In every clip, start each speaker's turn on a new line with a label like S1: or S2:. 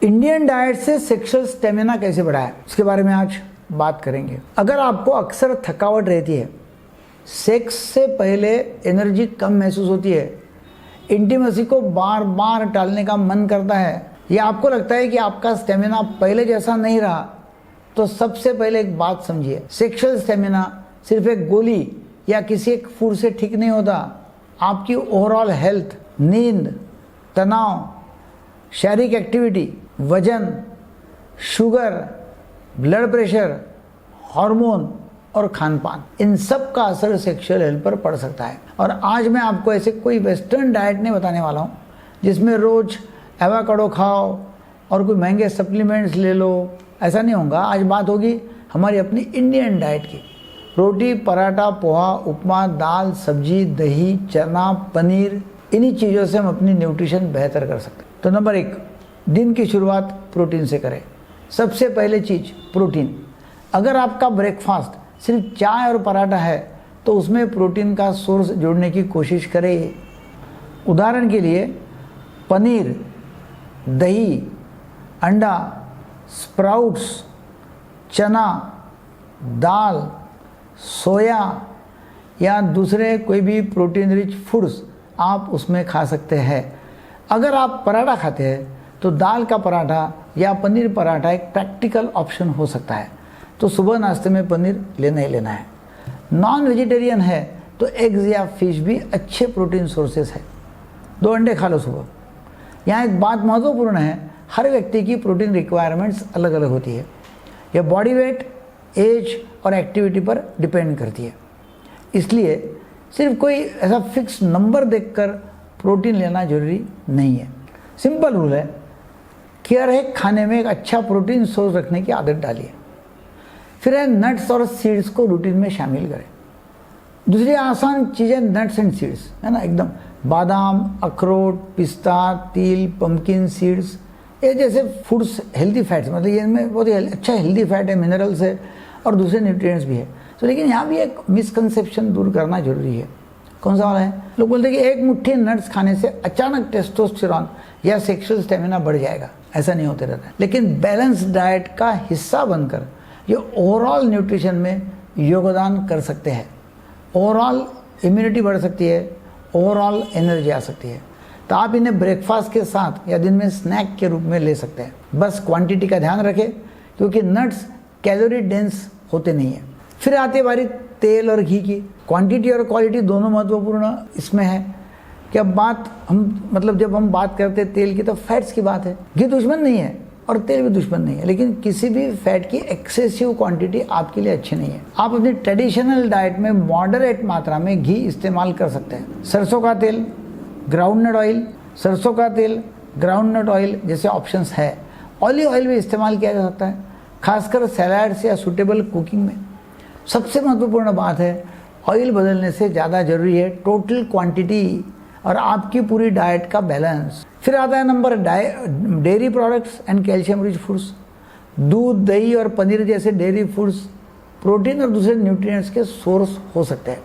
S1: Indian diet से sexual stamina कैसे बढ़ाएं, इसके बारे में आज बात करेंगे। अगर आपको अक्सर थकावट रहती है, सेक्स से पहले एनर्जी कम महसूस होती है, इंटीमेसी को बार बार टालने का मन करता है, या आपको लगता है कि आपका स्टेमिना पहले जैसा नहीं रहा, तो सबसे पहले एक बात समझिए, सेक्सुअल स्टेमिना सिर्फ एक गोली या किसी एक फूड से ठीक नहीं होता। आपकी ओवरऑल हेल्थ, नींद, तनाव, शारीरिक एक्टिविटी, वजन, शुगर, ब्लड प्रेशर, हार्मोन और खान पान, इन सब का असर सेक्सुअल हेल्थ पर पड़ सकता है। और आज मैं आपको ऐसे कोई वेस्टर्न डाइट नहीं बताने वाला हूँ जिसमें रोज एवोकाडो खाओ और कोई महंगे सप्लीमेंट्स ले लो, ऐसा नहीं होगा। आज बात होगी हमारी अपनी इंडियन डाइट की। रोटी, पराठा, पोहा, उपमा, दाल, सब्जी, दही, चना, पनीर, इन्हीं चीज़ों से हम अपनी न्यूट्रिशन बेहतर कर सकते हैं। तो नंबर 1, दिन की शुरुआत प्रोटीन से करें। सबसे पहले चीज़ प्रोटीन। अगर आपका ब्रेकफास्ट सिर्फ चाय और पराठा है तो उसमें प्रोटीन का सोर्स जोड़ने की कोशिश करें। उदाहरण के लिए पनीर, दही, अंडा, स्प्राउट्स, चना, दाल, सोया या दूसरे कोई भी प्रोटीन रिच फूड्स आप उसमें खा सकते हैं। अगर आप पराठा खाते हैं तो दाल का पराठा या पनीर पराठा एक प्रैक्टिकल ऑप्शन हो सकता है। तो सुबह नाश्ते में पनीर लेना ही लेना है। नॉन वेजिटेरियन है तो एग्स या फिश भी अच्छे प्रोटीन सोर्सेस है। 2 अंडे खा लो सुबह। यहाँ एक बात महत्वपूर्ण है, हर व्यक्ति की प्रोटीन रिक्वायरमेंट्स अलग अलग होती है। यह बॉडी वेट, एज और एक्टिविटी पर डिपेंड करती है। इसलिए सिर्फ कोई ऐसा फिक्स नंबर देखकर प्रोटीन लेना जरूरी नहीं है। सिंपल रूल है कि हर एक खाने में एक अच्छा प्रोटीन सोर्स रखने की आदत डालिए। फिर है नट्स और सीड्स को रूटीन में शामिल करें। दूसरी आसान चीज़ें नट्स एंड सीड्स है ना, एकदम बादाम, अखरोट, पिस्ता, तिल, पम्पकिन सीड्स, ये जैसे फूड्स हेल्दी फैट्स, मतलब ये इनमें बहुत ही अच्छा हेल्दी फैट है, मिनरल्स है और दूसरे न्यूट्रिएंट्स भी है। तो लेकिन यहाँ भी एक मिसकंसेप्शन दूर करना जरूरी है। कौन सा वाला है? लोग बोलते हैं कि एक मुट्ठी नट्स खाने से अचानक टेस्टोस्टेरॉन या सेक्सुअल स्टेमिना बढ़ जाएगा। ऐसा नहीं होते रहता है। लेकिन बैलेंस डाइट का हिस्सा बनकर ये ओवरऑल न्यूट्रिशन में योगदान कर सकते हैं। ओवरऑल इम्यूनिटी बढ़ सकती है, ओवरऑल एनर्जी आ सकती है। तो आप इन्हें ब्रेकफास्ट के साथ या दिन में स्नैक के रूप में ले सकते हैं। बस क्वांटिटी का ध्यान रखें क्योंकि नट्स कैलोरी डेंस होते नहीं है। फिर आती बारी तेल और घी की। क्वांटिटी और क्वालिटी दोनों महत्वपूर्ण इसमें है कि अब बात जब हम बात करते हैं तेल की तो फैट्स की बात है। घी दुश्मन नहीं है और तेल भी दुश्मन नहीं है, लेकिन किसी भी फैट की एक्सेसिव क्वांटिटी आपके लिए अच्छी नहीं है। आप अपनी ट्रेडिशनल डाइट में मॉडरेट मात्रा में घी इस्तेमाल कर सकते हैं। सरसों का तेल, ग्राउंडनट ऑयल, सरसों का तेल, ग्राउंडनट ऑयल जैसे ऑप्शंस है। ऑलिव ऑयल भी इस्तेमाल किया जा सकता है, खासकर सैलाड्स या सूटेबल कुकिंग में। सबसे महत्वपूर्ण बात है, ऑयल बदलने से ज़्यादा जरूरी है टोटल क्वांटिटी और आपकी पूरी डाइट का बैलेंस। फिर आता है number dairy products and calcium rich foods. दूध, दही और पनीर जैसे डेयरी फूड्स प्रोटीन और दूसरे न्यूट्रिएंट्स के सोर्स हो सकते हैं।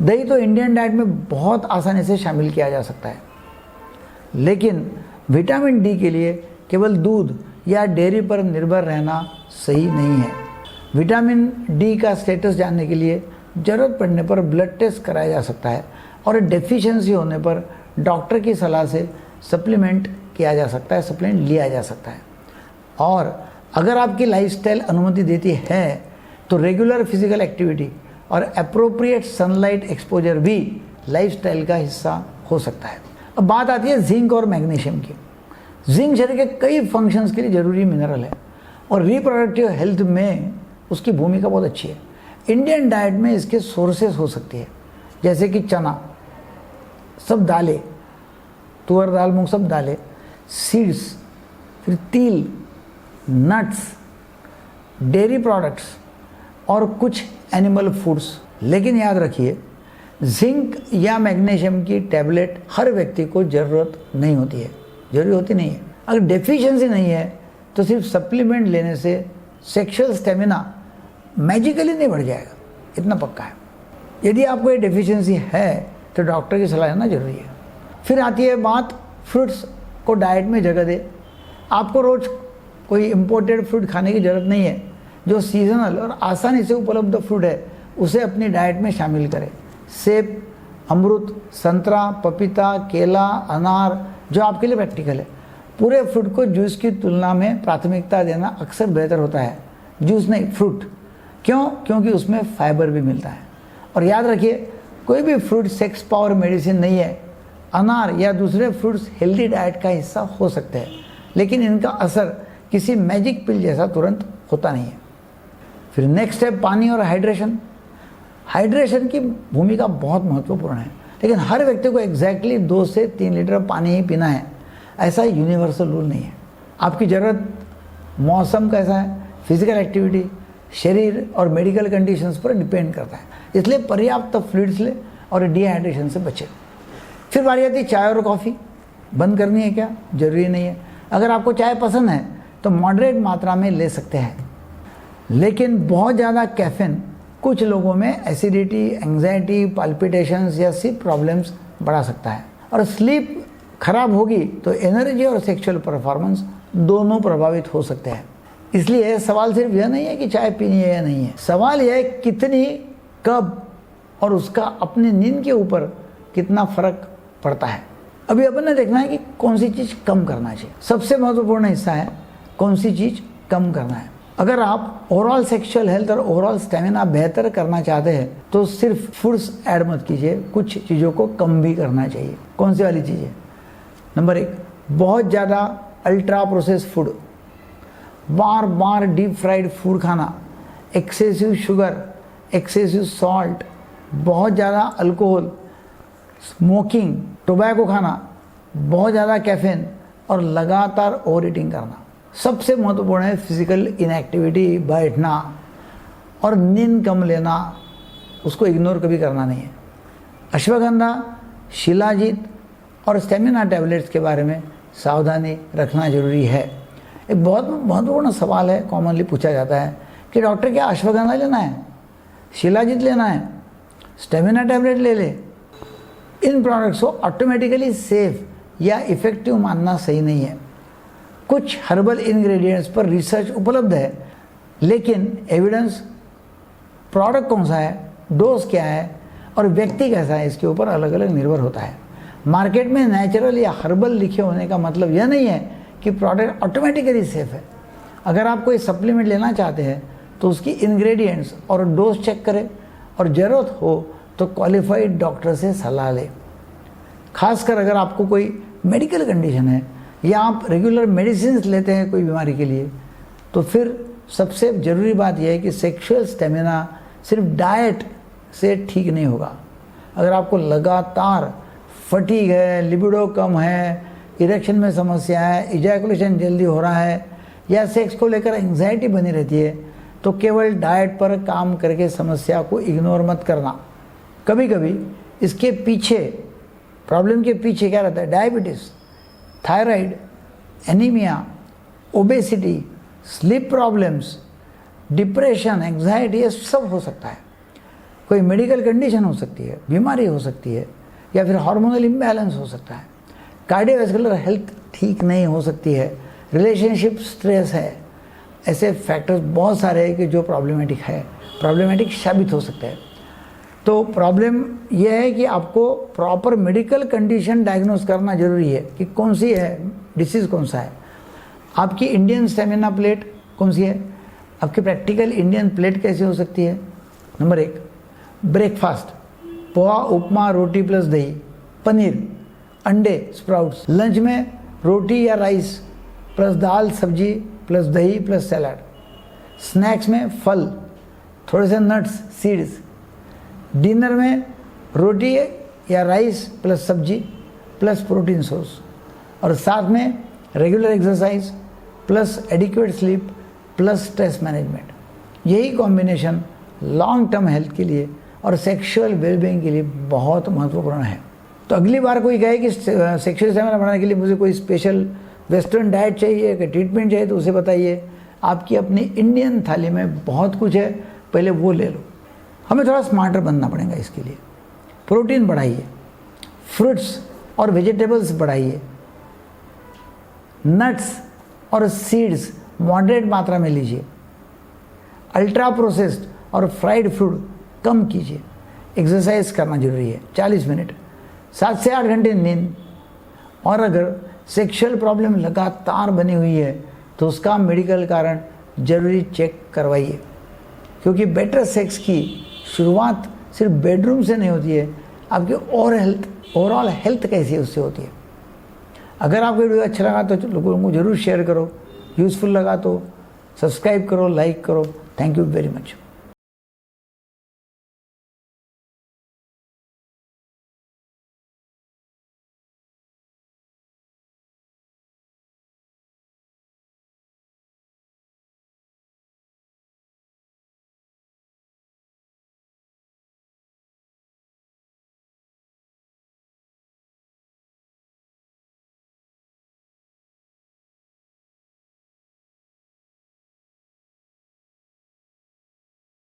S1: दही तो इंडियन डाइट में बहुत आसानी से शामिल किया जा सकता है, लेकिन विटामिन डी के लिए केवल दूध या डेयरी पर निर्भर रहना सही नहीं है। विटामिन डी का स्टेटस जानने के लिए ज़रूरत पड़ने पर ब्लड टेस्ट कराया जा सकता है और डेफिशिएंसी होने पर डॉक्टर की सलाह से सप्लीमेंट किया जा सकता है, सप्लीमेंट लिया जा सकता है। और अगर आपकी लाइफस्टाइल अनुमति देती है तो रेगुलर फिजिकल एक्टिविटी और अप्रोप्रिएट सनलाइट एक्सपोजर भी लाइफस्टाइल का हिस्सा हो सकता है। अब बात आती है जिंक और मैग्नीशियम की। जिंक शरीर के कई फंक्शंस के लिए ज़रूरी मिनरल है और रिप्रोडक्टिव हेल्थ में उसकी भूमिका बहुत अच्छी है। इंडियन डाइट में इसके सोर्सेस हो सकती है, जैसे कि चना, सब दालें, तुअर दाल, मूंग, सब दालें, सीड्स, फिर तिल, नट्स, डेयरी प्रोडक्ट्स और कुछ एनिमल फूड्स। लेकिन याद रखिए, जिंक या मैग्नीशियम की टैबलेट हर व्यक्ति को ज़रूरत नहीं होती है, जरूरी होती नहीं है। अगर डेफिशिएंसी नहीं है तो सिर्फ सप्लीमेंट लेने से सेक्सुअल स्टेमिना मैजिकली नहीं बढ़ जाएगा, इतना पक्का है। यदि आपको ये डेफिशिएंसी है तो डॉक्टर की सलाह लेना जरूरी है। फिर आती है बात फ्रूट्स को डाइट में जगह दे। आपको रोज़ कोई इम्पोर्टेड फ्रूट खाने की ज़रूरत नहीं है। जो सीजनल और आसानी से उपलब्ध फ्रूट है उसे अपनी डाइट में शामिल करें। सेब, अमरूद, संतरा, पपीता, केला, अनार, जो आपके लिए प्रैक्टिकल है। पूरे फ्रूट को जूस की तुलना में प्राथमिकता देना अक्सर बेहतर होता है। जूस नहीं, फ्रूट। क्यों? क्योंकि उसमें फाइबर भी मिलता है। और याद रखिए, कोई भी फ्रूट सेक्स पावर मेडिसिन नहीं है। अनार या दूसरे फ्रूट्स हेल्दी डाइट का हिस्सा हो सकते हैं, लेकिन इनका असर किसी मैजिक पिल जैसा तुरंत होता नहीं है। फिर नेक्स्ट है पानी और हाइड्रेशन। हाइड्रेशन की भूमिका बहुत महत्वपूर्ण है, लेकिन हर व्यक्ति को एग्जैक्टली 2 से 3 लीटर पानी ही पीना है, ऐसा यूनिवर्सल रूल नहीं है। आपकी ज़रूरत, मौसम कैसा है, फिजिकल एक्टिविटी, शरीर और मेडिकल कंडीशंस पर डिपेंड करता है। इसलिए पर्याप्त फ्लूइड्स ले और डिहाइड्रेशन से बचें। फिर बारी आती है चाय और कॉफ़ी। बंद करनी है क्या? जरूरी नहीं है। अगर आपको चाय पसंद है तो मॉडरेट मात्रा में ले सकते हैं, लेकिन बहुत ज़्यादा कैफीन कुछ लोगों में एसिडिटी, एंग्जाइटी, पाल्पिटेशंस या स्लीप प्रॉब्लम्स बढ़ा सकता है। और स्लीप खराब होगी तो एनर्जी और सेक्सुअल परफॉर्मेंस दोनों प्रभावित हो सकते हैं। इसलिए सवाल सिर्फ यह नहीं है कि चाय पीनी है या नहीं है, सवाल यह है कितनी, कब और उसका अपनी नींद के ऊपर कितना फर्क पड़ता है। अभी अपन ने देखना है कि कौन सी चीज़ कम करना चाहिए। सबसे महत्वपूर्ण हिस्सा है कौन सी चीज़ कम करना है। अगर आप ओवरऑल सेक्सुअल हेल्थ और ओवरऑल स्टेमिना बेहतर करना चाहते हैं तो सिर्फ फूड्स ऐड मत कीजिए, कुछ चीज़ों को कम भी करना चाहिए। कौन सी वाली चीज़ें? नंबर 1, बहुत ज़्यादा अल्ट्रा प्रोसेस फूड, बार बार डीप फ्राइड फूड खाना, एक्सेसिव शुगर, एक्सेसिव सॉल्ट, बहुत ज़्यादा अल्कोहल, स्मोकिंग, टोबैको खाना, बहुत ज़्यादा कैफीन और लगातार ओवर ईटिंग करना। सबसे महत्वपूर्ण है फिजिकल इनएक्टिविटी, बैठना और नींद कम लेना, उसको इग्नोर कभी करना नहीं है। अश्वगंधा, शिलाजीत और स्टेमिना टैबलेट्स के बारे में सावधानी रखना जरूरी है। एक बहुत महत्वपूर्ण सवाल है, कॉमनली पूछा जाता है कि डॉक्टर क्या अश्वगंधा लेना है, शिलाजीत लेना है, स्टेमिना टैबलेट ले ले? इन प्रोडक्ट्स को ऑटोमेटिकली सेफ या इफ़ेक्टिव मानना सही नहीं है। कुछ हर्बल इंग्रेडिएंट्स पर रिसर्च उपलब्ध है, लेकिन एविडेंस, प्रोडक्ट कौन सा है, डोज क्या है और व्यक्ति कैसा है, इसके ऊपर अलग अलग निर्भर होता है। मार्केट में नेचुरल या हर्बल लिखे होने का मतलब यह नहीं है कि प्रोडक्ट ऑटोमेटिकली सेफ है। अगर आप कोई सप्लीमेंट लेना चाहते हैं तो उसकी इंग्रेडिएंट्स और डोज चेक करें और ज़रूरत हो तो क्वालिफाइड डॉक्टर से सलाह लें। खासकर अगर आपको कोई मेडिकल कंडीशन है या आप रेगुलर मेडिसिन लेते हैं कोई बीमारी के लिए, तो फिर सबसे ज़रूरी बात यह है कि सेक्सुअल स्टेमिना सिर्फ डाइट से ठीक नहीं होगा। अगर आपको लगातार फटीग है, लिबिडो कम है, इरेक्शन में समस्या है, इजैकुलेशन जल्दी हो रहा है या सेक्स को लेकर एंग्जाइटी बनी रहती है, तो केवल डाइट पर काम करके समस्या को इग्नोर मत करना। कभी कभी इसके पीछे, प्रॉब्लम के पीछे क्या रहता है? Diabetes, thyroid, anaemia, obesity, sleep problems, depression, anxiety, ये सब हो सकता है। कोई मेडिकल कंडीशन हो सकती है, बीमारी हो सकती है या फिर हार्मोनल इम्बैलेंस हो सकता है, कार्डियोवैस्कुलर हेल्थ ठीक नहीं हो सकती है, रिलेशनशिप स्ट्रेस है। ऐसे फैक्टर्स बहुत सारे हैं कि जो प्रॉब्लमेटिक साबित हो सकते हैं। तो प्रॉब्लम यह है कि आपको प्रॉपर मेडिकल कंडीशन डायग्नोस करना जरूरी है कि कौन सी है, डिसीज़ कौन सा है। आपकी इंडियन स्टेमिना प्लेट कौन सी है, आपकी प्रैक्टिकल इंडियन प्लेट कैसी हो सकती है। नंबर 1, ब्रेकफास्ट, पोहा, उपमा, रोटी प्लस दही, पनीर, अंडे, स्प्राउट्स। लंच में रोटी या राइस प्लस दाल, सब्जी प्लस दही प्लस सैलड। स्नैक्स में फल, थोड़े से नट्स, सीड्स। डिनर में रोटी या राइस प्लस सब्जी प्लस प्रोटीन सोर्स। और साथ में regular exercise plus adequate sleep plus stress management. यही कॉम्बिनेशन लॉन्ग टर्म हेल्थ के लिए और सेक्सुअल वेलबींग के लिए बहुत महत्वपूर्ण है। तो अगली बार कोई कहे कि सेक्सुअल स्टेमिना बढ़ाने के लिए मुझे कोई स्पेशल वेस्टर्न डाइट चाहिए, कि ट्रीटमेंट चाहिए, तो उसे बताइए। आपकी अपनी इंडियन थाली में बहुत कुछ है, पहले वो ले लो। हमें थोड़ा स्मार्टर बनना पड़ेगा इसके लिए। प्रोटीन बढ़ाइए, फ्रूट्स और वेजिटेबल्स बढ़ाइए, नट्स और सीड्स मॉडरेट मात्रा में लीजिए। अल्ट्रा प्रोसेस्ड और फ्राइड फूड कम कीजिए। एक्सरसाइज करना जरूरी है 40 मिनट, 7 से 8 घंटे नींद। और अगर सेक्सुअल प्रॉब्लम लगातार बनी हुई है तो उसका मेडिकल कारण जरूरी चेक करवाइए, क्योंकि बेटर सेक्स की शुरुआत सिर्फ बेडरूम से नहीं होती है, आपकी ओवरऑल हेल्थ कैसी है उससे होती है। अगर आपको वीडियो अच्छा लगा तो लोगों को जरूर शेयर करो, यूज़फुल लगा तो सब्सक्राइब करो, लाइक करो। Thank you very much.